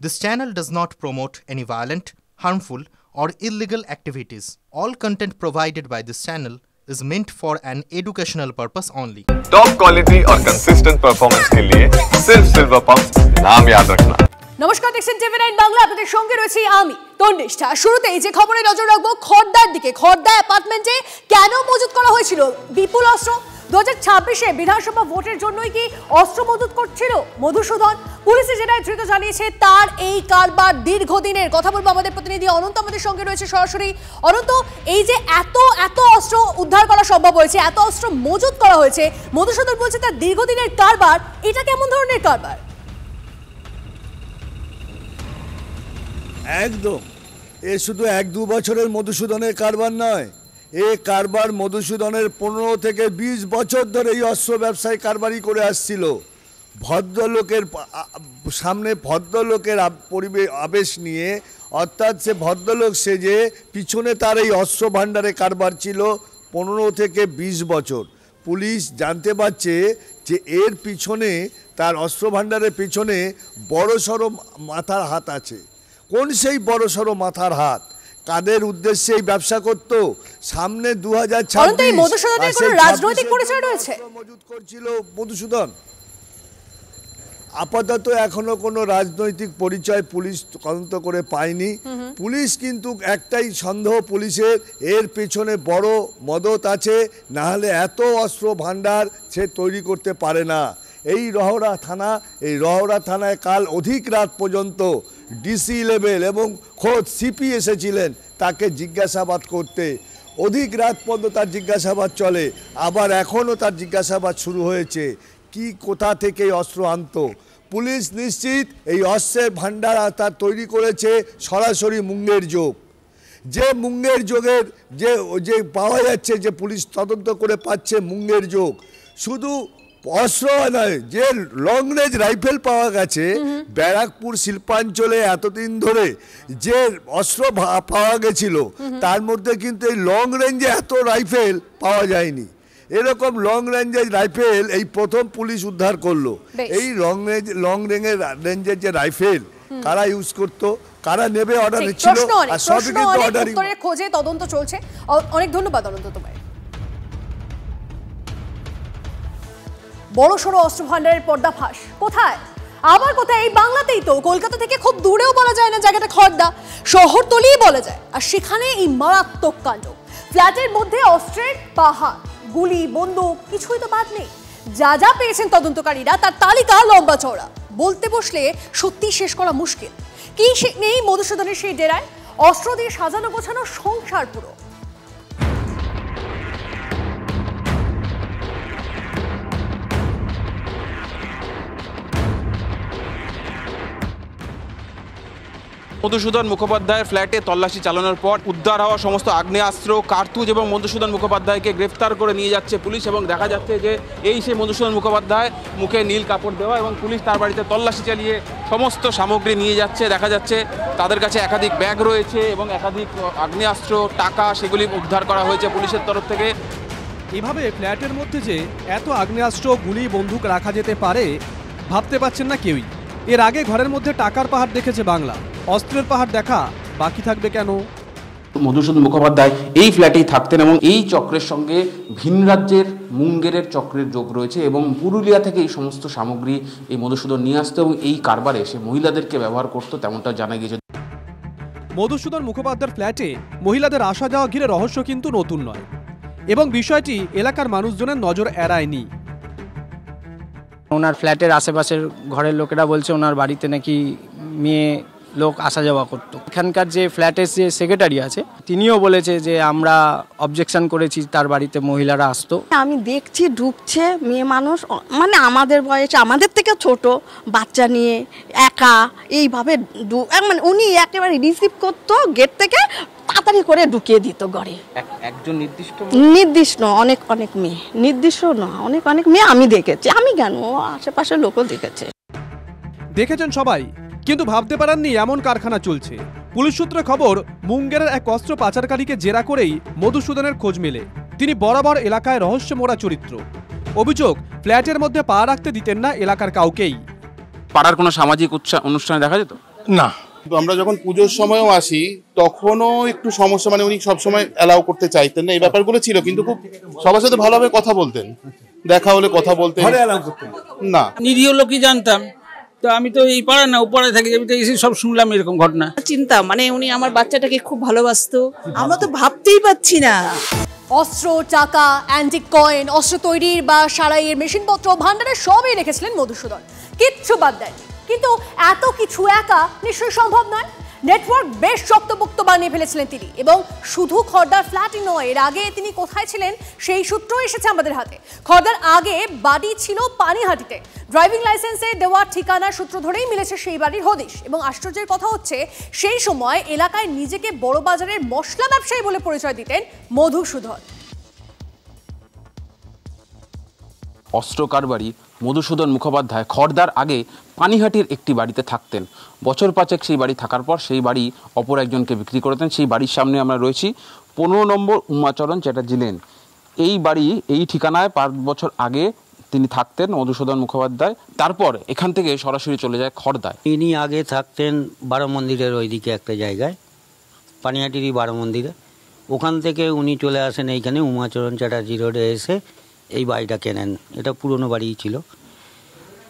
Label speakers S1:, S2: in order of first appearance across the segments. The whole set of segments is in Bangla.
S1: This channel does not promote any violent, harmful, or illegal activities. All content provided by this channel is meant for an educational purpose only.
S2: Top quality और कंसिस्टेंट परफॉर्मेंस के लिए सिर्फ सिल्वर पंप्स नाम याद रखना।
S3: নমস্কার, দেখছেন টিভি9 বাংলা। আপনাদের সঙ্গে রয়েছি আমি তন্নিষ্ঠা। শুরুতেই যে খবরে নজর রাখবো খড়দার দিকে। খড়দা অ্যাপার্টমেন্টে কেন মজুত করা হয়েছিল বিপুল অস্ত্র? 2026-এ বিধানসভা ভোটের জন্যই কি অস্ত্র মজুত করছিল মধুসূদন? পুলিশে যেটাই ধৃত জানিয়েছে তার এই কারবার দীর্ঘদিনের। কথা বলবো আমাদের প্রতিনিধি অনন্ত আমাদের সঙ্গে রয়েছে সরাসরি। অনন্ত, এই যে এত অস্ত্র উদ্ধার করা সম্ভব হয়েছে, এত অস্ত্র মজুত করা হয়েছে, মধুসূদন বলছে তার দীর্ঘদিনের কারবার, এটা কেমন ধরনের কারবার?
S4: একদম, এ শুধু 1-2 বছরের মধুসূদনের কারবার নয়, এ কারবার মধুসূদনের 15 থেকে 20 বছর ধরে এই অস্ত্র ব্যবসায় কারবারি করে আসছিল। ভদ্রলোকের সামনে ভদ্রলোকের আবেশ নিয়ে, অর্থাৎ সে ভদ্রলোক সেজে পিছনে তার এই অস্ত্র ভাণ্ডারে কারবার ছিল 15 থেকে 20 বছর। পুলিশ জানতে পারছে যে এর পিছনে, তার অস্ত্র ভাণ্ডারের পিছনে বড়সড় মাথার হাত আছে। কোন সেই বড়সড় মাথার হাত? কাদের উদ্দেশ্যে এই ব্যবসা করত? সামনে 2026
S3: মধুসূদনের কোনো রাজনৈতিক পরিচয় রয়েছে?
S4: মজুত করছিল মধুসূদন। আপাতত এখনো কোনো রাজনৈতিক পরিচয় পুলিশ তদন্ত করে পায়নি। পুলিশ কিন্তু একটাই সন্দেহ পুলিশের, এর পেছনে বড় মদত আছে, না হলে এত অস্ত্র ভাণ্ডার সে তৈরি করতে পারে না। এই রহরা থানায় কাল অধিক রাত পর্যন্ত ডিসি লেভেল এবং খোদ সিপি এসেছিলেন তাকে জিজ্ঞাসাবাদ করতে। অধিক রাত পর্যন্ত তার জিজ্ঞাসাবাদ চলে, আবার এখনও তার জিজ্ঞাসাবাদ শুরু হয়েছে। কি কোথা থেকে এই অস্ত্র আনতো? পুলিশ নিশ্চিত এই অস্ত্রের ভাণ্ডার তার তৈরি করেছে সরাসরি মুঙ্গের যোগ। যে মুঙ্গের যোগের যে পাওয়া যাচ্ছে, যে পুলিশ তদন্ত করে পাচ্ছে মুঙ্গের যোগ, শুধু অস্ত্র নয়, যে লং রেঞ্জ রাইফেল পাওয়া গেছে ব্যারাকপুর শিল্পাঞ্চলে এতদিন ধরে যে অস্ত্র পাওয়া গেছিল, তার মধ্যে কিন্তু এই লং রেঞ্জে এত রাইফেল পাওয়া যায়নি। এরকম লং রেঞ্জের রাইফেল এই প্রথম পুলিশ উদ্ধার করলো। এই লং রেঞ্জের যে রাইফেল কারা ইউজ করতো, কারা নেবে, অর্ডার ছিল, আর সবই কিন্তু অর্ডারিং
S3: খোঁজে তদন্ত চলছে। অনেক ধন্যবাদ অনন্ত তোমায়। বড়সড় অস্ত্র ভাণ্ডারের পর্দাফাঁস কোথায়? আবার কোথায়? এই বাংলাতেই তো। কলকাতা থেকে খুব দূরেও বলা যায় না জায়গাটা খড়দা, শহরতলিই বলা যায়। আর সেখানে এই মারাত্মক কাণ্ড। ফ্ল্যাটের মধ্যে অস্ত্রের পাহাড়, গুলি, বন্দুক, কিছুই তো বাদ নেই। যা যা পেয়েছেন তদন্তকারীরা তার তালিকা লম্বা চওড়া। বলতে বসলে সত্যি শেষ করা মুশকিল। কি নেই মধুসূদনের সেই ডেরায়? অস্ত্র দিয়ে সাজানো গোছানো সংসার পুরো।
S5: মধুসূদন মুখোপাধ্যায়ের ফ্ল্যাটে তল্লাশি চালানোর পর উদ্ধার হওয়া সমস্ত আগ্নেয়াস্ত্র, কার্তুজ এবং মধুসূদন মুখোপাধ্যায়কে গ্রেফতার করে নিয়ে যাচ্ছে পুলিশ। এবং দেখা যাচ্ছে যে এই সেই মধুসূদন মুখোপাধ্যায়, মুখে নীল কাপড় দেওয়া, এবং পুলিশ তার বাড়িতে তল্লাশি চালিয়ে সমস্ত সামগ্রী নিয়ে যাচ্ছে। দেখা যাচ্ছে তাদের কাছে একাধিক ব্যাগ রয়েছে এবং একাধিক আগ্নেয়াস্ত্র, টাকা, সেগুলি উদ্ধার করা হয়েছে পুলিশের তরফ থেকে।
S6: এভাবে ফ্ল্যাটের মধ্যে যে এত আগ্নেয়াস্ত্র, গুলি, বন্দুক রাখা যেতে পারে ভাবতে পারছেন না কেউই। এর আগে ঘরের মধ্যে টাকার পাহাড় দেখেছে বাংলা, অস্ত্রের পাহাড় দেখা বাকি থাকবে কেন?
S5: মধুসূদন মুখোপাধ্যায় এই ফ্ল্যাটেই থাকতেন এবং এই চক্রের সঙ্গে ভিন রাজ্যের মুঙ্গেরের চক্রের যোগ রয়েছে এবং পুরুলিয়া থেকে এই সমস্ত সামগ্রী এই মধুসূদন নিয়ে আসতো এবং এই কারবারে সে মহিলাদেরকে ব্যবহার করতো, তেমনটা জানা গিয়েছে।
S6: মধুসূদন মুখোপাধ্যায়ের ফ্ল্যাটে মহিলাদের আসা যাওয়া ঘিরে রহস্য কিন্তু নতুন নয় এবং বিষয়টি এলাকার মানুষজনের নজর এড়ায়নি।
S7: ওনার ফ্ল্যাটের আশেপাশের ঘরের লোকেরা বলছে ওনার বাড়িতে নাকি মেয়ে লোক আসা যাওয়া করতো। এখানকার যে ফ্ল্যাটের যে সেক্রেটারি আছে তিনিও বলেছে যে আমরা অবজেকশন করেছি, তার বাড়িতে মহিলারা আসতো।
S8: আমি দেখছি ঢুকছে মেয়ে মানুষ, মানে আমাদের বয়সে, আমাদের থেকে ছোট বাচ্চা নিয়ে একা এইভাবে, মানে উনি একেবারে রিসিভ করতো গেট থেকে, তাড়াতাড়ি করে ঢুকিয়ে দিত ঘরে।
S7: একজন
S8: নির্দিষ্ট অনেক মেয়ে, নির্দিষ্ট না, অনেক মেয়ে আমি দেখেছি। আমি কেন, আশেপাশের লোকও
S6: দেখেছেন সবাই, কিন্তু ভাবতে পারেননি এমন কারখানা চলছে। পুলিশ সূত্রে খবর, মুঙ্গেরের এক অস্ত্র পাচারকারীকে জেরা করেই মধুসূদনের খোঁজ মেলে। তিনি বরাবর এলাকায় রহস্য মোড়া চরিত্র। অভিযোগ, ফ্ল্যাটের মধ্যে পা রাখতে দিতেন না এলাকার কাউকেই।
S5: পাড়ার কোনো সামাজিক অনুষ্ঠানে দেখা যেত?
S9: না, আমরা যখন পুজোর সময়ও আসি তখনও একটু সমস্যা, মানে উনি সবসময় অ্যালাউ করতে চাইতেন না, এই ব্যাপারগুলো ছিল, কিন্তু খুব সবার সাথে ভালোভাবে কথা বলতেন, দেখা হলে কথা বলতেন না।
S10: নিরীহ লোকই জানতাম, তো আমি তো এই পাড়া না উপরে থাকি, আমি তো এসে সব শুনলাম এরকম ঘটনা।
S11: চিন্তা মানে উনি আমার বাচ্চাটাকে খুব ভালোবাসতো, আমরা তো ভাবতেই পাচ্ছি না।
S3: অস্ত্র, টাকা, অ্যান্টিক কয়েন, অস্ত্র তৈরির বা সারাইয়ের মেশিনপত্র ভান্ডারে সবই রেখেছিলেন মধুসূদন, কিচ্ছু বাদ দেয়নি। কিন্তু এত কিছু একা নিশ্চয়ই সম্ভব নয়। নেটওয়ার্ক বেশ শক্তপোক্ত বানিয়ে ফেলেছিলেন তিনি, এবং শুধু খড়দার ফ্ল্যাটই নয়, এর আগে তিনি কোথায় ছিলেন সেই সূত্র এসেছে আমাদের হাতে। খড়দার আগে বাড়ি ছিল পানিহাটিতে, ড্রাইভিং লাইসেন্সে দেওয়া ঠিকানার সূত্র ধরেই মিলেছে সেই বাড়ির হদিশ। এবং আশ্চর্যের কথা হচ্ছে, সেই সময় এলাকায় নিজেকে বড় বাজারের মশলা ব্যবসায়ী বলে পরিচয় দিতেন মধুসূদন।
S5: অস্ত্র কারবারি মধুসূদন মুখোপাধ্যায় খড়দার আগে পানিহাটির একটি বাড়িতে থাকতেন। বছর পাঁচেক সেই বাড়ি থাকার পর সেই বাড়ি অপর একজনকে বিক্রি করে দেন। সেই বাড়ির সামনে আমরা রয়েছি, 15 নম্বর উমাচরণ চ্যাটার্জি লেন। এই বাড়ি, এই ঠিকানায় 5 বছর আগে তিনি থাকতেন মধুসূদন মুখোপাধ্যায়। তারপর এখান থেকে সরাসরি চলে যায় খড়দায়।
S12: ইনি আগে থাকতেন বারো মন্দিরের ওইদিকে একটা জায়গায়, পানিহাটিরই বারো মন্দিরে। ওখান থেকে উনি চলে আসেন এইখানে উমাচরণ চ্যাটার্জি রোডে এসে এই বাড়িটা কেনেন। এটা পুরনো বাড়িই ছিল।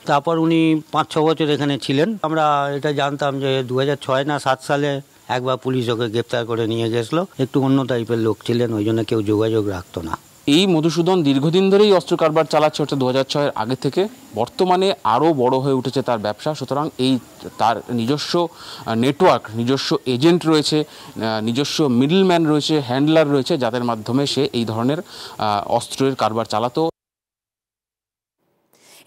S12: তারপর উনি 5-6 বছর এখানে ছিলেন। আমরা এটা জানতাম যে 2006 না 7 সালে একবার পুলিশ ওকে গ্রেপ্তার করে নিয়ে গেছিলো। একটু অন্য টাইপের লোক ছিলেন, ওই জন্য কেউ যোগাযোগ রাখতো না।
S5: এই মধুসূদন দীর্ঘদিন ধরেই অস্ত্র কারবার চালাচ্ছে, হচ্ছে 2006-এর আগে থেকে। বর্তমানে আরও বড় হয়ে উঠেছে তার ব্যবসা। সুতরাং এই তার নিজস্ব নেটওয়ার্ক, নিজস্ব এজেন্ট রয়েছে, নিজস্ব মিডলম্যান রয়েছে, হ্যান্ডলার রয়েছে, যাদের মাধ্যমে সে এই ধরনের অস্ত্রের কারবার চালাতো।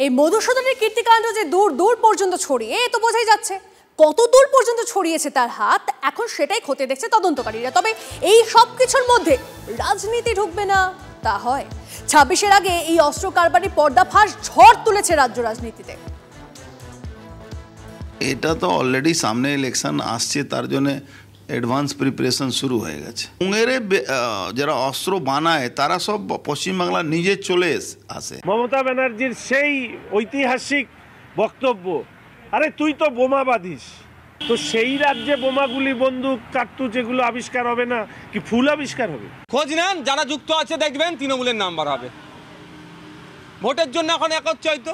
S3: এই মধুসূদনের কীর্তিকাণ্ড যে দূর দূর পর্যন্ত ছড়িয়ে, এ তো বোঝাই যাচ্ছে। কত দূর পর্যন্ত ছড়িয়েছে তার হাত, এখন সেটাই খতিয়ে দেখছে তদন্তকারীরা। তবে এই সব কিছুর মধ্যে রাজনীতি ঢুকবে না তা হয়? 26-এর আগে এই অস্ত্র কারবারি পর্দাফাঁস ঝড় তুলেছে রাজ্য রাজনীতিতে।
S13: এটা তো অলরেডি সামনে ইলেকশন আসছে, তার জন্য অ্যাডভান্স প্রিপারেশন শুরু হয়ে গেছে। মুঙ্গেরে যারা অস্ত্র বানায় তারা সব পশ্চিমবাংলা নিজে চলে আসে।
S14: মমতা ব্যানার্জির সেই ঐতিহাসিক বক্তব্য, আরে তুই তো বোমা বাঁধিস, তো সেই রাজ্যে বোমাগুলি, বন্দুক, কার্তুজ এগুলো আবিষ্কার হবে না কি ফুল আবিষ্কার হবে?
S15: খোঁজ নেন, যারা যুক্ত আছে দেখবেন তৃণমূলের নাম্বার হবে। ভোটের জন্য এখন একত্র, হয়তো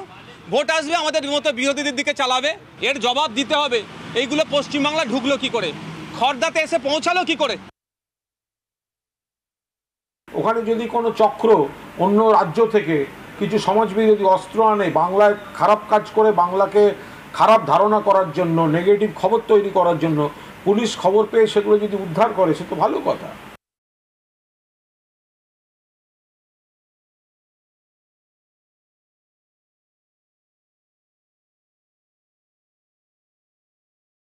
S15: ভোট আসবে আমাদের মতো বিরোধীদের দিকে চালাবে, এর জবাব দিতে হবে। এইগুলো পশ্চিমবাংলা ঢুকলো কি করে, খড়দাতে এসে পৌঁছালো কি করে?
S16: ওখানে যদি কোনো চক্র অন্য রাজ্য থেকে কিছু সমাজবিরোধী অস্ত্র আনে, বাংলায় খারাপ কাজ করে, বাংলাকে খারাপ ধারণা করার জন্য, নেগেটিভ খবর তৈরি করার জন্য, পুলিশ খবর পেয়ে সেগুলো যদি উদ্ধার করে, সে তো ভালো কথা।